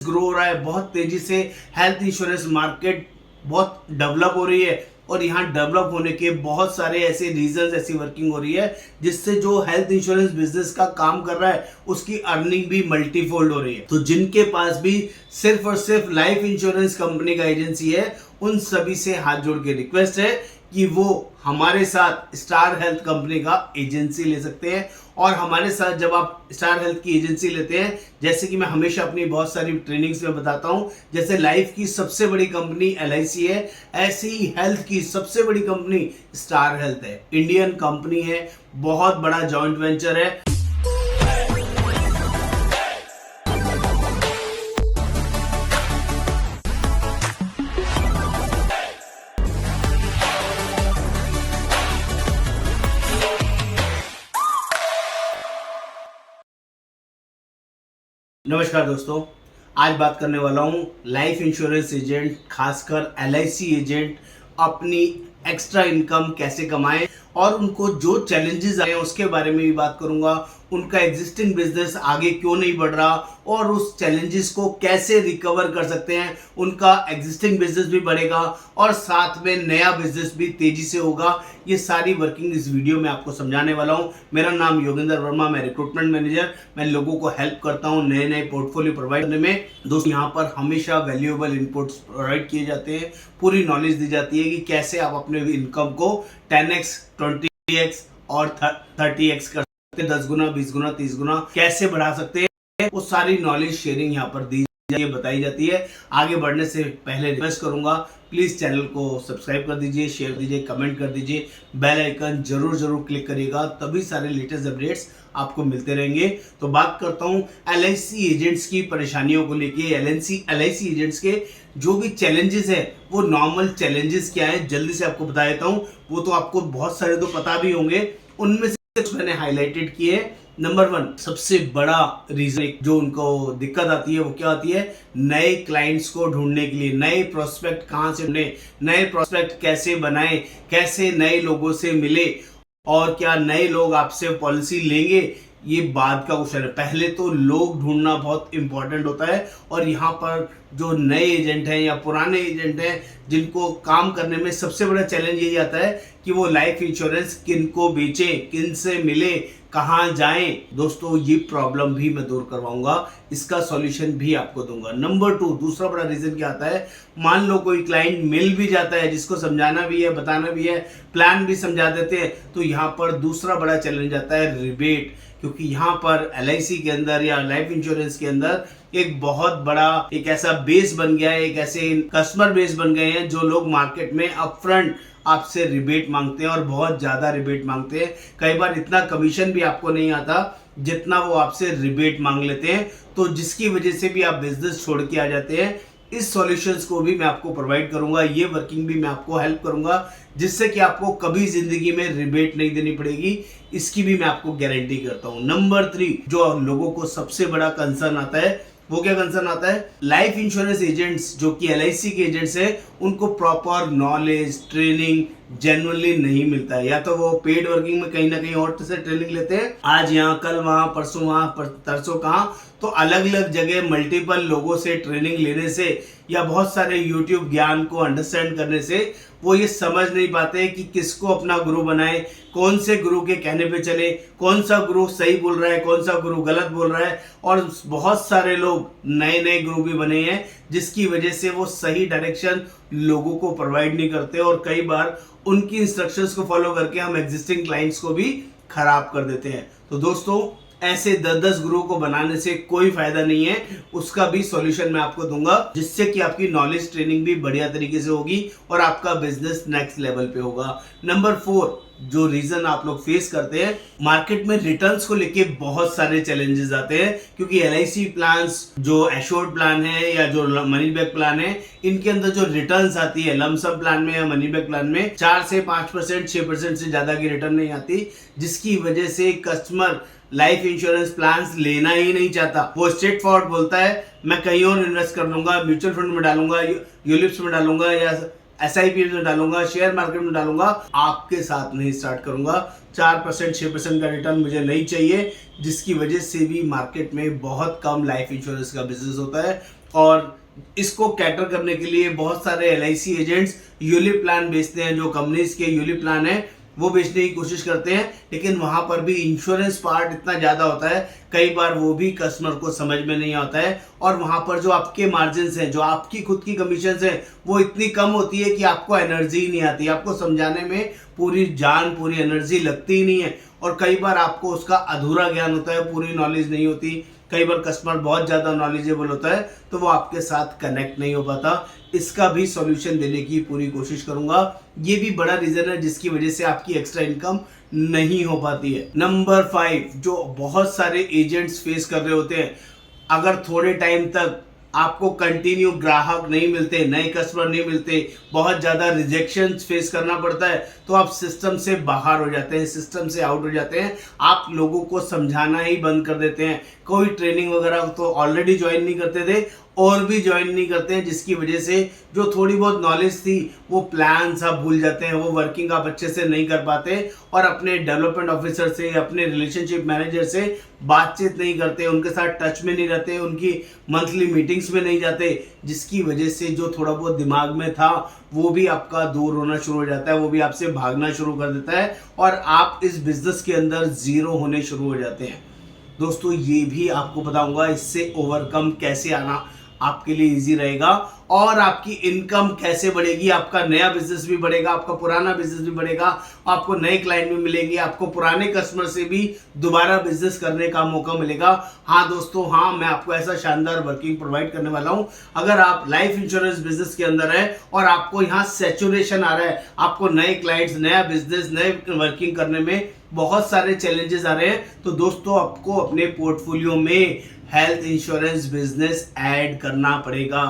Grow हो रहा है बहुत तेजी से। हेल्थ इंश्योरेंस मार्केट बहुत डेवलप हो रही है और यहाँ डेवलप होने के बहुत सारे ऐसे रीजंस, ऐसी वर्किंग हो रही है जिससे जो हेल्थ इंश्योरेंस बिजनेस का काम कर रहा है उसकी अर्निंग भी मल्टीफोल्ड हो रही है। तो जिनके पास भी सिर्फ और सिर्फ लाइफ इंश्योरेंस कंपनी का एजेंसी है, उन सभी से हाथ जोड़ के रिक्वेस्ट है कि वो हमारे साथ स्टार हेल्थ कंपनी का एजेंसी ले सकते हैं। और हमारे साथ जब आप स्टार हेल्थ की एजेंसी लेते हैं, जैसे कि मैं हमेशा अपनी बहुत सारी ट्रेनिंग्स में बताता हूं, जैसे लाइफ की सबसे बड़ी कंपनी LIC है, ऐसे ही हेल्थ की सबसे बड़ी कंपनी स्टार हेल्थ है। इंडियन कंपनी है, बहुत बड़ा जॉइंट वेंचर है। नमस्कार दोस्तों, आज बात करने वाला हूँ लाइफ इंश्योरेंस एजेंट, खासकर LIC एजेंट अपनी एक्स्ट्रा इनकम कैसे कमाएं और उनको जो चैलेंजेस आए हैं उसके बारे में भी बात करूंगा। उनका एग्जिस्टिंग बिजनेस आगे क्यों नहीं बढ़ रहा और उस चैलेंजेस को कैसे रिकवर कर सकते हैं, उनका एग्जिस्टिंग बिजनेस भी बढ़ेगा और साथ में नया बिजनेस भी तेजी से होगा। ये सारी वर्किंग इस वीडियो में आपको समझाने वाला हूं। मेरा नाम योगेंद्र वर्मा, मैं रिक्रूटमेंट मैनेजर। मैं लोगों को हेल्प करता हूं नए नए पोर्टफोलियो प्रोवाइड करने में। दोस्तों, यहाँ पर हमेशा वैल्यूएबल इनपुट्स प्रोवाइड किए जाते हैं, पूरी नॉलेज दी जाती है कि कैसे आप अपने इनकम को 10x, 20x और 30x कर सकते हैं, 10 गुना, 20 गुना, 30 गुना कैसे बढ़ा सकते हैं। वो सारी नॉलेज शेयरिंग यहाँ पर दी बताई जाती है। आगे बढ़ने से पहले रिक्वेस्ट करूंगा, प्लीज चैनल को सब्सक्राइब कर दीजिए, शेयर दीजिए, कमेंट कर दीजिए, बेल आइकन जरूर क्लिक करिएगा, तभी सारे लेटेस्ट अपडेट्स आपको मिलते रहेंगे। तो बात करता हूं LIC एजेंट्स की परेशानियों को लेके। LIC एजेंट्स के जो भी चैलेंजेस है, वो नॉर्मल चैलेंजेस क्या है जल्दी से आपको बता देता हूं। वो तो आपको बहुत सारे तो पता भी होंगे, उनमें से मैंने हाईलाइटेड किए। नंबर 1 सबसे बड़ा रीजन जो उनको दिक्कत आती है वो क्या आती है, नए क्लाइंट्स को ढूंढने के लिए। नए प्रोस्पेक्ट कहां से ढूंढे, नए प्रोस्पेक्ट कैसे बनाए, कैसे नए लोगों से मिले और क्या नए लोग आपसे पॉलिसी लेंगे, ये बात का क्वेश्चन है। पहले तो लोग ढूंढना बहुत इंपॉर्टेंट होता है और यहाँ पर जो नए एजेंट हैं या पुराने एजेंट हैं, जिनको काम करने में सबसे बड़ा चैलेंज यही आता है कि वो लाइफ इंश्योरेंस किन को बेचें, किन से मिले, कहाँ जाएं। दोस्तों, ये प्रॉब्लम भी मैं दूर करवाऊंगा, इसका सॉल्यूशन भी आपको दूंगा। नंबर 2 दूसरा बड़ा रीजन क्या आता है, मान लो कोई क्लाइंट मिल भी जाता है, जिसको समझाना भी है, बताना भी है, प्लान भी समझा देते हैं, तो यहाँ पर दूसरा बड़ा चैलेंज आता है रिबेट। क्योंकि यहाँ पर LIC के अंदर या लाइफ इंश्योरेंस के अंदर एक बहुत बड़ा एक ऐसा बेस बन गया है, एक ऐसे कस्टमर बेस बन गए हैं जो लोग मार्केट में अपफ्रंट आपसे रिबेट मांगते हैं और बहुत ज्यादा रिबेट मांगते हैं। कई बार इतना कमीशन भी आपको नहीं आता जितना वो आपसे रिबेट मांग लेते हैं, तो जिसकी वजह से भी आप बिजनेस छोड़ के आ जाते हैं। इस सॉल्यूशंस को भी मैं आपको प्रोवाइड करूंगा, ये वर्किंग भी मैं आपको हेल्प करूंगा, जिससे कि आपको कभी जिंदगी में रिबेट नहीं देनी पड़ेगी। इसकी भी मैं आपको गारंटी करता हूं। नंबर 3 जो लोगों को सबसे बड़ा कंसर्न आता है, वो क्या कंसर्न आता है, लाइफ इंश्योरेंस एजेंट्स जो कि LIC के एजेंट्स हैं, उनको प्रॉपर नॉलेज, ट्रेनिंग जेन्युइनली नहीं मिलता है। या तो वो पेड वर्किंग में कहीं ना कहीं और से ट्रेनिंग लेते हैं, आज यहाँ, कल वहां, परसों वहां, तरसों कहां, तो अलग अलग जगह मल्टीपल लोगों से ट्रेनिंग लेने से या बहुत सारे YouTube ज्ञान को अंडरस्टैंड करने से वो ये समझ नहीं पाते कि किसको अपना गुरु बनाए, कौन से गुरु के कहने पे चले, कौन सा गुरु सही बोल रहा है, कौन सा गुरु गलत बोल रहा है। और बहुत सारे लोग नए नए गुरु भी बने हैं, जिसकी वजह से वो सही डायरेक्शन लोगों को प्रोवाइड नहीं करते और कई बार उनकी इंस्ट्रक्शंस को फॉलो करके हम एग्जिस्टिंग क्लाइंट्स को भी खराब कर देते हैं। तो दोस्तों, ऐसे 10-10 गुरु को बनाने से कोई फायदा नहीं है। उसका भी सॉल्यूशन मैं आपको दूंगा, जिससे कि आपकी नॉलेज ट्रेनिंग भी बढ़िया तरीके से होगी और आपका बिजनेस नेक्स्ट लेवल पे होगा। नंबर 4 जो रीजन आप लोग फेस करते हैं, मार्केट में रिटर्न्स को लेके बहुत सारे चैलेंजेस आते हैं। क्योंकि LIC प्लान्स जो एश्योर्ड प्लान है या जो मनी बैक प्लान है, इनके अंदर जो रिटर्न्स आती है लमसम प्लान में या मनी बैक प्लान में 4 से 5%, 6% से ज्यादा की रिटर्न नहीं आती, जिसकी वजह से कस्टमर लाइफ इंश्योरेंस प्लान्स लेना ही नहीं चाहता। वो स्ट्रेट फॉरवर्ड बोलता है, मैं कहीं और इन्वेस्ट कर लूंगा, म्यूचुअल फंड में डालूंगा, यूलिप्स में डालूंगा या SIP में डालूंगा, शेयर मार्केट में डालूंगा, आपके साथ नहीं स्टार्ट करूंगा। 4%, 6% का रिटर्न मुझे नहीं चाहिए, जिसकी वजह से भी मार्केट में बहुत कम लाइफ इंश्योरेंस का बिजनेस होता है और इसको कैटर करने के लिए बहुत सारे LIC एजेंट्स यूलिप प्लान बेचते हैं, जो कंपनीज के यूलिप प्लान है वो बेचने की कोशिश करते हैं, लेकिन वहां पर भी इंश्योरेंस पार्ट इतना ज्यादा होता है, कई बार वो भी कस्टमर को समझ में नहीं आता है। और वहां पर जो आपके मार्जिन हैं, जो आपकी खुद की कमीशन है, वो इतनी कम होती है कि आपको एनर्जी नहीं आती, आपको समझाने में पूरी जान पूरी एनर्जी लगती ही नहीं है। और कई बार आपको उसका अधूरा ज्ञान होता है, पूरी नॉलेज नहीं होती। कई बार कस्टमर बहुत ज़्यादा नॉलेजेबल होता है तो वो आपके साथ कनेक्ट नहीं हो पाता। इसका भी सॉल्यूशन देने की पूरी कोशिश करूंगा। ये भी बड़ा रीज़न है जिसकी वजह से आपकी एक्स्ट्रा इनकम नहीं हो पाती है। नंबर 5 जो बहुत सारे एजेंट्स फेस कर रहे होते हैं, अगर थोड़े टाइम तक आपको कंटिन्यू ग्राहक नहीं मिलते, नए कस्टमर नहीं मिलते, बहुत ज़्यादा रिजेक्शन फेस करना पड़ता है, तो आप सिस्टम से बाहर हो जाते हैं, सिस्टम से आउट हो जाते हैं। आप लोगों को समझाना ही बंद कर देते हैं। कोई ट्रेनिंग वगैरह तो ऑलरेडी ज्वाइन नहीं करते थे और भी ज्वाइन नहीं करते हैं, जिसकी वजह से जो थोड़ी बहुत नॉलेज थी वो प्लान्स आप भूल जाते हैं, वो वर्किंग आप अच्छे से नहीं कर पाते और अपने डेवलपमेंट ऑफिसर से, अपने रिलेशनशिप मैनेजर से बातचीत नहीं करते, उनके साथ टच में नहीं रहते, उनकी मंथली मीटिंग्स में नहीं जाते, जिसकी वजह से जो थोड़ा बहुत दिमाग में था वो भी आपका दूर होना शुरू हो जाता है, वो भी आपसे भागना शुरू कर देता है और आप इस बिजनेस के अंदर जीरो होने शुरू हो जाते हैं। दोस्तों ये भी आपको बताऊंगा इससे ओवरकम कैसे आना आपके लिए इजी रहेगा और आपकी इनकम कैसे बढ़ेगी। आपका नया बिजनेस भी बढ़ेगा, आपका पुराना बिजनेस भी बढ़ेगा, आपको नए क्लाइंट भी मिलेंगे, आपको पुराने कस्टमर से भी दोबारा बिजनेस करने का मौका मिलेगा। हाँ दोस्तों, हाँ मैं आपको ऐसा शानदार वर्किंग प्रोवाइड करने वाला हूं। अगर आप लाइफ इंश्योरेंस बिजनेस के अंदर है और आपको यहाँ सैचुरेशन आ रहा है, आपको नए क्लाइंट्स, नया बिजनेस, नए वर्किंग करने में बहुत सारे चैलेंजेस आ रहे हैं, तो दोस्तों आपको अपने पोर्टफोलियो में हेल्थ इंश्योरेंस बिजनेस ऐड करना पड़ेगा।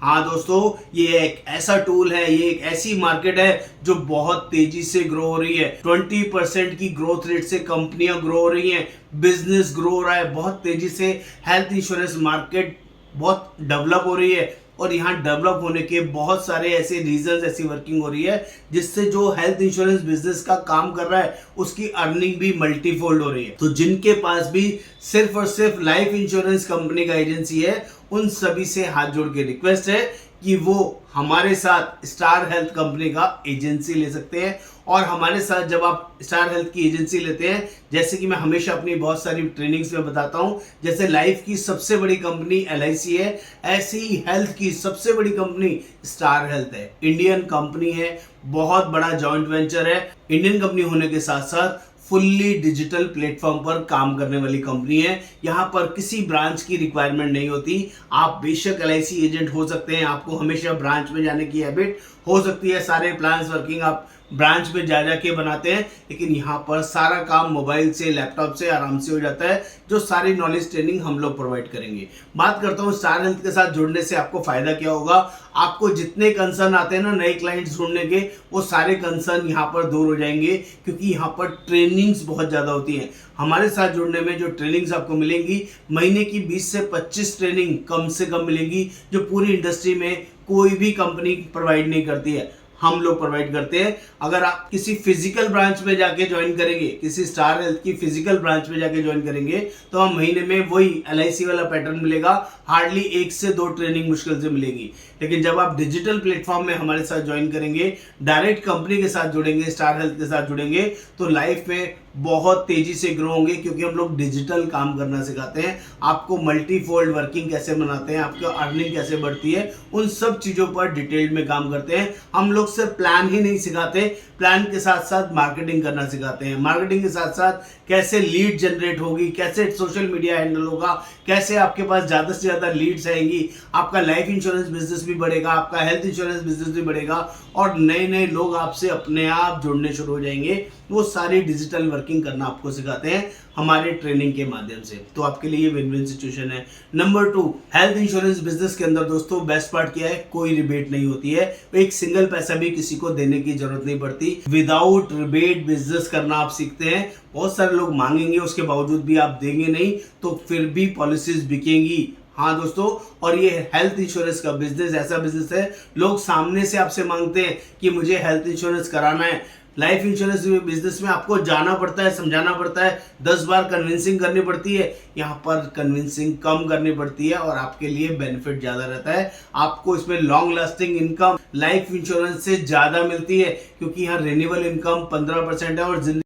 हाँ दोस्तों, ये एक ऐसा टूल है, ये एक ऐसी मार्केट है जो बहुत तेजी से ग्रो हो रही है। 20% की ग्रोथ रेट से कंपनियां ग्रो हो रही हैं, बिजनेस ग्रो हो रहा है बहुत तेजी से। हेल्थ इंश्योरेंस मार्केट बहुत डेवलप हो रही है और यहाँ डेवलप होने के बहुत सारे ऐसे रीजंस, ऐसी वर्किंग हो रही है जिससे जो हेल्थ इंश्योरेंस बिजनेस का काम कर रहा है उसकी अर्निंग भी मल्टीफोल्ड हो रही है। तो जिनके पास भी सिर्फ और सिर्फ लाइफ इंश्योरेंस कंपनी का एजेंसी है, उन सभी से हाथ जोड़ के रिक्वेस्ट है कि वो हमारे साथ स्टार हेल्थ कंपनी का एजेंसी ले सकते हैं। और हमारे साथ जब आप स्टार हेल्थ की एजेंसी लेते हैं, जैसे कि मैं हमेशा अपनी बहुत सारी ट्रेनिंग्स में बताता हूं, जैसे लाइफ की सबसे बड़ी कंपनी LIC है, ऐसे ही हेल्थ की सबसे बड़ी कंपनी स्टार हेल्थ है। इंडियन कंपनी है, बहुत बड़ा जॉइंट वेंचर है, इंडियन कंपनी होने के साथ साथ फुल्ली डिजिटल प्लेटफॉर्म पर काम करने वाली कंपनी है। यहाँ पर किसी ब्रांच की रिक्वायरमेंट नहीं होती। आप बेशक LIC एजेंट हो सकते हैं, आपको हमेशा ब्रांच में जाने की हैबिट हो सकती है, सारे प्लान्स वर्किंग आप ब्रांच में जा जाके बनाते हैं, लेकिन यहाँ पर सारा काम मोबाइल से, लैपटॉप से आराम से हो जाता है, जो सारी नॉलेज ट्रेनिंग हम लोग प्रोवाइड करेंगे। बात करता हूँ स्टार हेल्थ के साथ जुड़ने से आपको फायदा क्या होगा। आपको जितने कंसर्न आते हैं ना नए क्लाइंट्स ढूंढने के, वो सारे कंसर्न यहाँ पर दूर हो जाएंगे, क्योंकि यहाँ पर ट्रेनिंग्स बहुत ज़्यादा होती हैं। हमारे साथ जुड़ने में जो ट्रेनिंग्स आपको मिलेंगी, महीने की 20 से 25 ट्रेनिंग कम से कम मिलेंगी, जो पूरी इंडस्ट्री में कोई भी कंपनी प्रोवाइड नहीं करती है, हम लोग प्रोवाइड करते हैं। अगर आप किसी फिजिकल ब्रांच में जाके ज्वाइन करेंगे, किसी स्टार हेल्थ की फिजिकल ब्रांच में जाके ज्वाइन करेंगे, तो हम महीने में वही LIC वाला पैटर्न मिलेगा, हार्डली 1 से 2 ट्रेनिंग मुश्किल से मिलेगी। लेकिन जब आप डिजिटल प्लेटफॉर्म में हमारे साथ ज्वाइन करेंगे, डायरेक्ट कंपनी के साथ जुड़ेंगे, स्टार हेल्थ के साथ जुड़ेंगे, तो लाइफ में बहुत तेजी से ग्रो होंगे, क्योंकि हम लोग डिजिटल काम करना सिखाते हैं, आपको मल्टीफोल्ड वर्किंग कैसे बनाते हैं, आपकी अर्निंग कैसे बढ़ती है, उन सब चीज़ों पर डिटेल में काम करते हैं। हम लोग सिर्फ प्लान ही नहीं सिखाते, प्लान के साथ साथ मार्केटिंग करना सिखाते हैं, मार्केटिंग के साथ साथ कैसे लीड जनरेट होगी, कैसे सोशल मीडिया हैंडल होगा, कैसे आपके पास ज़्यादा से ज़्यादा लीड्स आएंगी, आपका लाइफ इंश्योरेंस बिजनेस भी बढ़ेगा, आपका हेल्थ इंश्योरेंस बिजनेस भी बढ़ेगा और नए नए लोग आपसे अपने आप जुड़ने शुरू हो जाएंगे। वो सारी डिजिटल वर्किंग करना आपको सिखाते हैं हमारे ट्रेनिंग के माध्यम से। तो आपके लिए ये विन विन सिचुएशन है। नंबर 2, हेल्थ इंश्योरेंस बिजनेस के अंदर दोस्तों बेस्ट पार्ट क्या है, कोई रिबेट नहीं होती है, एक सिंगल पैसा भी किसी को देने की जरूरत नहीं पड़ती। विदाउट रिबेट बिजनेस करना आप सीखते हैं। बहुत सारे लोग मांगेंगे, उसके बावजूद भी आप देंगे नहीं, तो फिर भी पॉलिसीज बिकेंगी। हाँ दोस्तों, और ये हेल्थ इंश्योरेंस का बिजनेस ऐसा बिजनेस है, लोग सामने से आपसे मांगते हैं कि मुझे हेल्थ इंश्योरेंस कराना है, लाइफ इंश्योरेंस बिजनेस में आपको जाना पड़ता है, समझाना पड़ता है, 10 बार कन्विंसिंग करनी पड़ती है। यहाँ पर कन्विंसिंग कम करनी पड़ती है और आपके लिए बेनिफिट ज़्यादा रहता है। आपको इसमें long lasting income life insurance से ज़्यादा मिलती है, क्योंकि यहाँ रिन्यूएबल इनकम 15% है और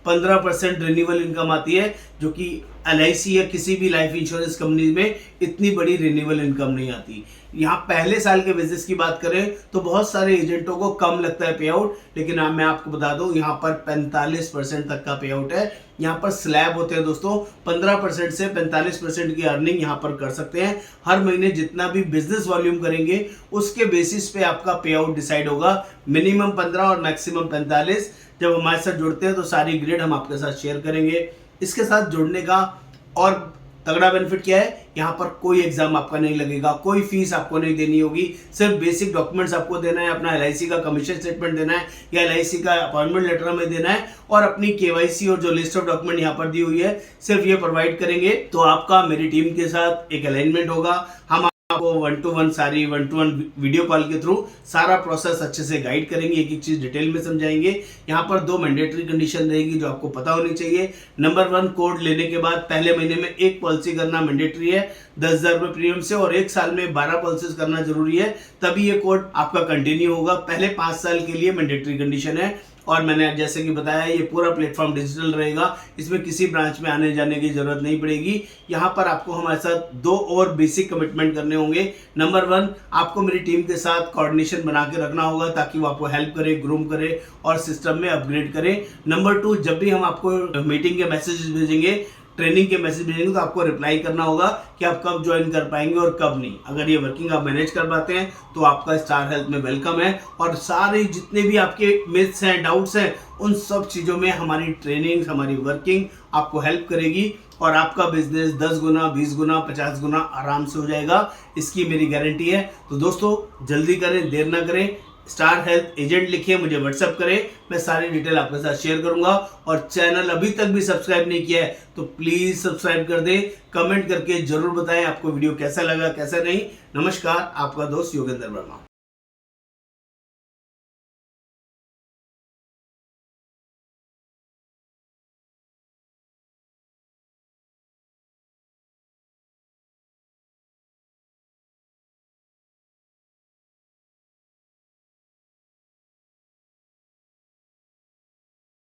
15% रिन्यूएबल इनकम आती है, जो कि LIC या किसी भी लाइफ इंश्योरेंस कंपनी में इतनी बड़ी रिन्यूएबल इनकम नहीं आती। यहाँ पहले साल के बिजनेस की बात करें तो बहुत सारे एजेंटों को कम लगता है पे आउट, लेकिन मैं आपको बता दूं यहाँ पर 45% तक का पे आउट है। यहाँ पर स्लैब होते हैं दोस्तों, 15% से 45% की अर्निंग यहाँ पर कर सकते हैं। हर महीने जितना भी बिजनेस वॉल्यूम करेंगे उसके बेसिस पे आपका पे आउट डिसाइड होगा, मिनिमम 15 और मैक्सिमम 45। जब हमारे साथ जुड़ते हैं तो सारी ग्रेड हम आपके साथ शेयर करेंगे। इसके साथ जुड़ने का और तगड़ा बेनिफिट क्या है, यहाँ पर कोई एग्जाम आपका नहीं लगेगा, कोई फीस आपको नहीं देनी होगी, सिर्फ बेसिक डॉक्यूमेंट्स आपको देना है, अपना LIC का कमीशन स्टेटमेंट देना है या LIC का अपॉइंटमेंट लेटर हमें देना है और अपनी KYC और जो लिस्ट ऑफ डॉक्यूमेंट यहाँ पर दी हुई है सिर्फ ये प्रोवाइड करेंगे तो आपका मेरी टीम के साथ एक अलाइनमेंट होगा। हम आपको 1-to-1 सारी 1-to-1 वीडियो कॉल के थ्रू सारा प्रोसेस अच्छे से गाइड करेंगे, एक एक चीज डिटेल में समझाएंगे। यहाँ पर 2 मैंडेटरी कंडीशन रहेगी जो आपको पता होनी चाहिए। नंबर 1, कोड लेने के बाद पहले महीने में 1 पॉलिसी करना मैंडेटरी है 10,000 रुपए प्रीमियम से, और 1 साल में 12 पॉलिसीज करना जरूरी है, तभी ये कोड आपका कंटिन्यू होगा। पहले 5 साल के लिए मैंडेटरी कंडीशन है। और मैंने जैसे कि बताया ये पूरा प्लेटफॉर्म डिजिटल रहेगा, इसमें किसी ब्रांच में आने जाने की जरूरत नहीं पड़ेगी। यहाँ पर आपको हमारे साथ 2 और बेसिक कमिटमेंट करने होंगे। नंबर 1, आपको मेरी टीम के साथ कोऑर्डिनेशन बना के रखना होगा ताकि वो आपको हेल्प करे, ग्रूम करे और सिस्टम में अपग्रेड करे। नंबर 2, जब भी हम आपको मीटिंग के मैसेज भेजेंगे, ट्रेनिंग के मैसेज भेजेंगे तो आपको रिप्लाई करना होगा कि आप कब ज्वाइन कर पाएंगे और कब नहीं। अगर ये वर्किंग आप मैनेज कर पाते हैं तो आपका स्टार हेल्थ में वेलकम है, और सारे जितने भी आपके मिथ्स हैं, डाउट्स हैं, उन सब चीज़ों में हमारी ट्रेनिंग, हमारी वर्किंग आपको हेल्प करेगी और आपका बिजनेस 10 गुना, 20 गुना, 50 गुना आराम से हो जाएगा। इसकी मेरी गारंटी है। तो दोस्तों जल्दी करें, देर ना करें, स्टार हेल्थ एजेंट लिखिए, मुझे व्हाट्सएप करें, मैं सारी डिटेल आपके साथ शेयर करूंगा। और चैनल अभी तक भी सब्सक्राइब नहीं किया है तो प्लीज सब्सक्राइब कर दें। कमेंट करके जरूर बताएं आपको वीडियो कैसा लगा, कैसा नहीं। नमस्कार, आपका दोस्त योगेंद्र वर्मा।